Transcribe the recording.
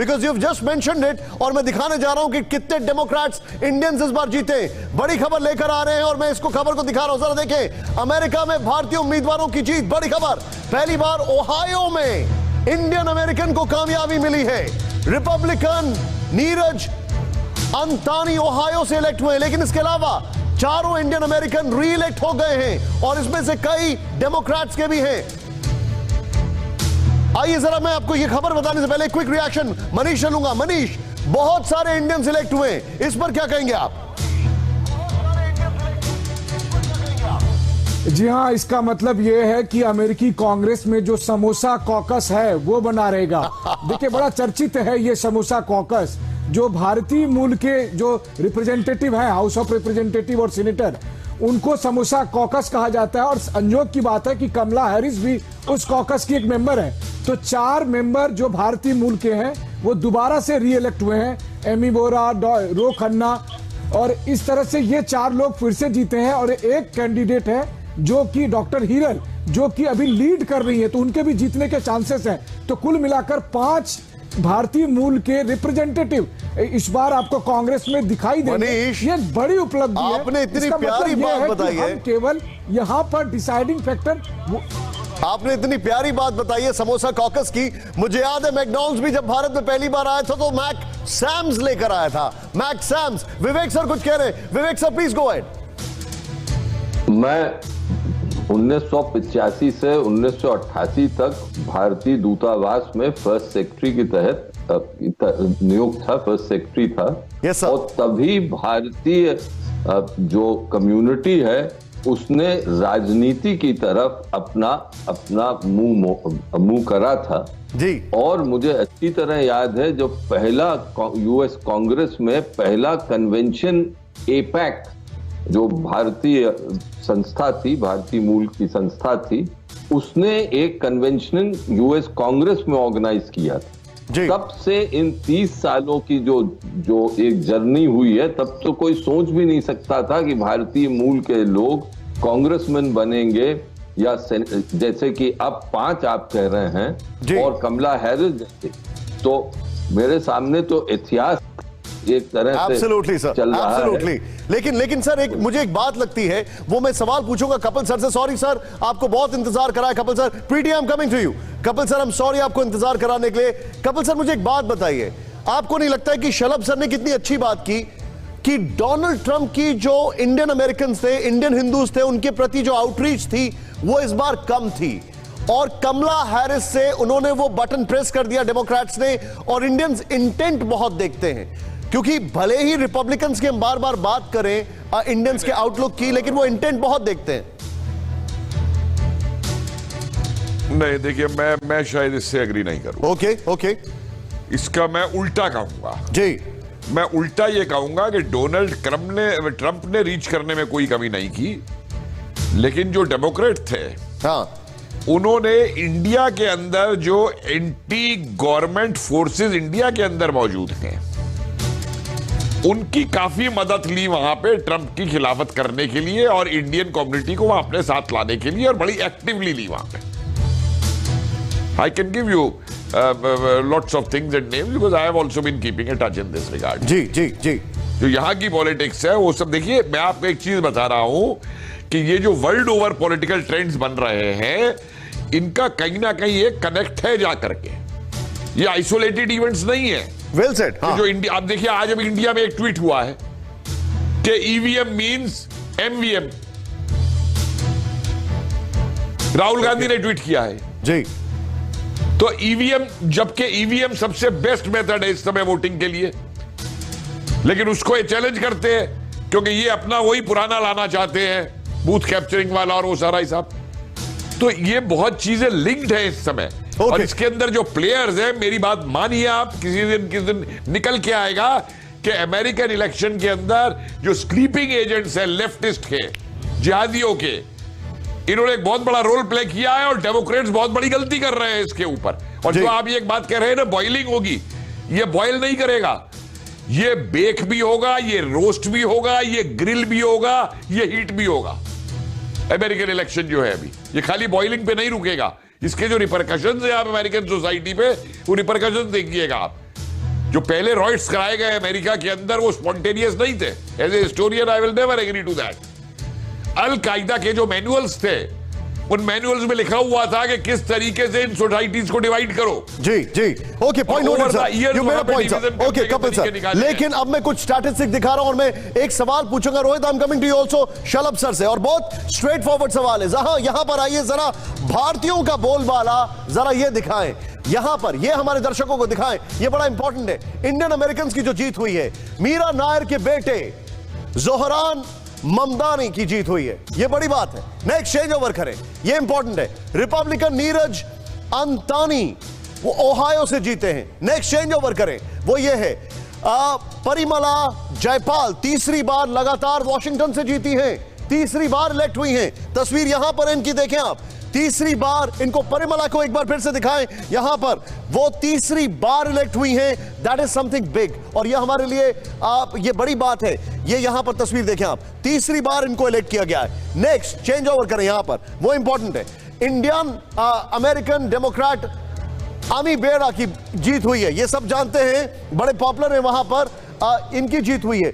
Because you have just mentioned it, और मैं दिखाने जा रहा हूं कि कितने डेमोक्रेट्स इंडियंस इस बार जीते। बड़ी खबर लेकर आ रहे हैं और मैं इसको खबर को दिखा रहा हूं, जरा देखें। अमेरिका में भारतीय उम्मीदवारों की जीत, बड़ी खबर। पहली बार ओहायो में इंडियन अमेरिकन को कामयाबी मिली है। रिपब्लिकन नीरज अंतानी ओहायो से इलेक्ट हुए, लेकिन इसके अलावा चारों इंडियन अमेरिकन री इलेक्ट हो गए हैं और इसमें से कई डेमोक्रेट्स के भी हैं। आइए जरा मैं आपको यह खबर बताने से पहले क्विक रिएक्शन मनीष से लूंगा। मनीष, बहुत सारे इंडियंस इलेक्ट हुए, इस पर क्या कहेंगे आप? जी हाँ, इसका मतलब यह है कि अमेरिकी कांग्रेस में जो समोसा कॉकस है वो बना रहेगा। देखिए, बड़ा चर्चित है ये समोसा कॉकस, जो भारतीय मूल के जो रिप्रेजेंटेटिव हैं, हाउस ऑफ रिप्रेजेंटेटिव और सीनेटर, उनको समोसा कॉकस कहा जाता है। और संयोग की बात है कि कमला हैरिस भी उस कॉकस की एक मेंबर है। तो 4 मेंबर जो भारतीय मूल के हैं वो दोबारा से री इलेक्ट हुए हैं, एमी बोरा, रो खन्ना, और इस तरह से ये 4 लोग फिर से जीते हैं। और एक कैंडिडेट है जो कि डॉक्टर हीरल, जो कि अभी लीड कर रही है, तो उनके भी जीतने के चांसेस हैं। तो कुल मिलाकर 5 भारतीय मूल के रिप्रेजेंटेटिव इस बार आपको कांग्रेस में दिखाई देंगे। ये बड़ी उपलब्धि है। आपने इतनी प्यारी बात बताई है, केवल यहाँ पर डिसाइडिंग फैक्टर आपने इतनी प्यारी बात बताई है समोसा कॉकस की। मुझे याद है मैकडॉनल्ड्स भी जब भारत में पहली बार आया था तो मैक सैम्स लेकर आया था, मैक सैम्स। विवेक सर कुछ कह रहे हैं, विवेक सर प्लीज गो अहेड। मैं 1985 से 1988 तक भारतीय दूतावास में फर्स्ट सेक्रेटरी के तहत नियुक्त था, फर्स्ट सेक्रेटरी था। yes, और तभी भारतीय जो कम्युनिटी है उसने राजनीति की तरफ अपना मुंह करा था जी। और मुझे अच्छी तरह याद है जो पहला यूएस कांग्रेस में पहला कन्वेंशन एपैक, जो भारतीय संस्था थी, भारतीय मूल की संस्था थी, उसने एक कन्वेंशन यूएस कांग्रेस में ऑर्गेनाइज किया था। तब से इन 30 सालों की जो एक जर्नी हुई है, तब तो कोई सोच भी नहीं सकता था कि भारतीय मूल के लोग कांग्रेसमैन बनेंगे, या जैसे कि अब 5 आप कह रहे हैं और कमला हैरिस जैसे। तो मेरे सामने तो इतिहास एक तरह से चल रहा है। लेकिन सर मुझे एक बात लगती है, वो मैं सवाल पूछूंगा कपिल सर से। सॉरी सर, आपको बहुत इंतजार कराया Kapil sir. Preeti, I am coming to you. Kapil sir, I am sorry आपको इंतजार कराने के लिए। कपिल सर, मुझे एक बात बताइए, आपको नहीं लगता है कि शलभ सर ने कितनी अच्छी बात की कि डोनाल्ड ट्रंप की जो इंडियन अमेरिकन थे, इंडियन हिंदूज थे, उनके प्रति जो आउटरीच थी वो इस बार कम थी, और कमला हैरिस से उन्होंने वो बटन प्रेस कर दिया डेमोक्रेट्स ने। और इंडियंस इंटेंट बहुत देखते हैं, क्योंकि भले ही रिपब्लिकन्स की हम बार बार बात करें इंडियंस के आउटलुक की, लेकिन वो इंटेंट बहुत देखते हैं। नहीं, देखिए, मैं शायद इससे एग्री नहीं करूं। ओके। इसका मैं उल्टा कहूंगा जी। मैं उल्टा ये कहूंगा कि डोनाल्ड ट्रंप ने रीच करने में कोई कमी नहीं की, लेकिन जो डेमोक्रेट थे, हाँ, उन्होंने इंडिया के अंदर जो एंटी गवर्नमेंट फोर्सेस इंडिया के अंदर मौजूद हैं, उनकी काफी मदद ली वहां पे ट्रंप की खिलाफत करने के लिए और इंडियन कम्युनिटी को वहां अपने साथ लाने के लिए, और बड़ी एक्टिवली ली वहां पे। I can give you lots of things and names because I have also been keeping a touch in this regard. जी। जो यहाँ की पॉलिटिक्स है वो सब देखिए, मैं आपको एक चीज बता रहा हूं कि ये जो वर्ल्ड ओवर पॉलिटिकल ट्रेंड्स बन रहे हैं, इनका कहीं ना कहीं एक कनेक्ट है जाकर के, ये आइसोलेटेड इवेंट्स नहीं है। Well said. जो इंडिया, आप देखिए, आज अब इंडिया में एक ट्वीट हुआ है कि EVM means MVM, Rahul Gandhi ने ट्वीट किया है जी। तो ईवीएम, जबकि ईवीएम सबसे बेस्ट मेथड है इस समय वोटिंग के लिए, लेकिन उसको ये चैलेंज करते हैं क्योंकि ये अपना वही पुराना लाना चाहते हैं, बूथ कैप्चरिंग वाला और वो सारा हिसाब। तो ये बहुत चीजें लिंक्ड है इस समय। और इसके अंदर जो प्लेयर्स हैं, मेरी बात मानिए आप, किस दिन निकल के आएगा कि अमेरिकन इलेक्शन के अंदर जो स्लीपिंग एजेंट्स हैं लेफ्टिस्ट के, जिहादियों के, इन्होंने एक बहुत बड़ा रोल प्ले किया है और डेमोक्रेट्स बहुत बड़ी गलती कर रहे हैं इसके ऊपर। और जो आप ये एक बात कह रहे हैं ना, बॉइलिंग होगी, ये बॉयल नहीं करेगा, ये बेक भी होगा, ये रोस्ट भी होगा, ये ग्रिल भी होगा, ये हीट भी होगा। अमेरिकन इलेक्शन जो है अभी, ये खाली बॉइलिंग पे नहीं रुकेगा, इसके जो रिपरकशंस है आप अमेरिकन सोसाइटी पे, वो रिपरकशंस देखिएगा आप। जो पहले रॉइट्स कराए गए अमेरिका के अंदर वो स्पॉन्टेनियस नहीं थे। As a historian I will never agree to that. Al Qaeda के जो मैनुअल्स थे, उन मैनुअल्स में लिखा हुआ था कि किस तरीके से इन सोसाइटीज को डिवाइड करो। जी जी, okay, point noted sir, you made a point sir, okay Kapil sir. लेकिन अब मैं कुछ स्टैटिस्टिक दिखा रहा हूं और मैं एक सवाल पूछूंगा Rohit, I am coming to you also Shalabh sir से, और बहुत स्ट्रेट फॉरवर्ड सवाल है। जहां यहां पर आइए जरा, भारतीयों का बोलबाला जरा ये दिखाएं यहां पर, ये हमारे दर्शकों को दिखाएं, ये बड़ा इंपॉर्टेंट है। इंडियन अमेरिकन की जो जीत हुई है, मीरा नायर के बेटे जोहरान ममदानी की जीत हुई है, ये बड़ी बात है। नेक्स्ट चेंज ओवर करें, ये इंपॉर्टेंट है। रिपब्लिकन नीरज अंतानी वो ओहायो से जीते हैं। नेक्स्ट चेंज ओवर करें, वो ये है परिमला जयपाल, तीसरी बार लगातार वॉशिंगटन से जीती हैं, तीसरी बार इलेक्ट हुई हैं। तस्वीर यहां पर इनकी देखें आप, तीसरी बार इनको, परिमला को एक बार फिर से दिखाएं यहां पर, वो तीसरी बार इलेक्ट हुई हैं। दैट इज समथिंग बिग, और ये हमारे लिए आप, ये बड़ी बात है। ये यहां पर तस्वीर देखें आप, तीसरी बार इनको इलेक्ट किया गया है। नेक्स्ट चेंज ओवर करें यहां पर, वो इंपॉर्टेंट है। इंडियन अमेरिकन डेमोक्रेट आमी बेरा की जीत हुई है, ये सब जानते हैं, बड़े पॉपुलर है वहां पर, इनकी जीत हुई है।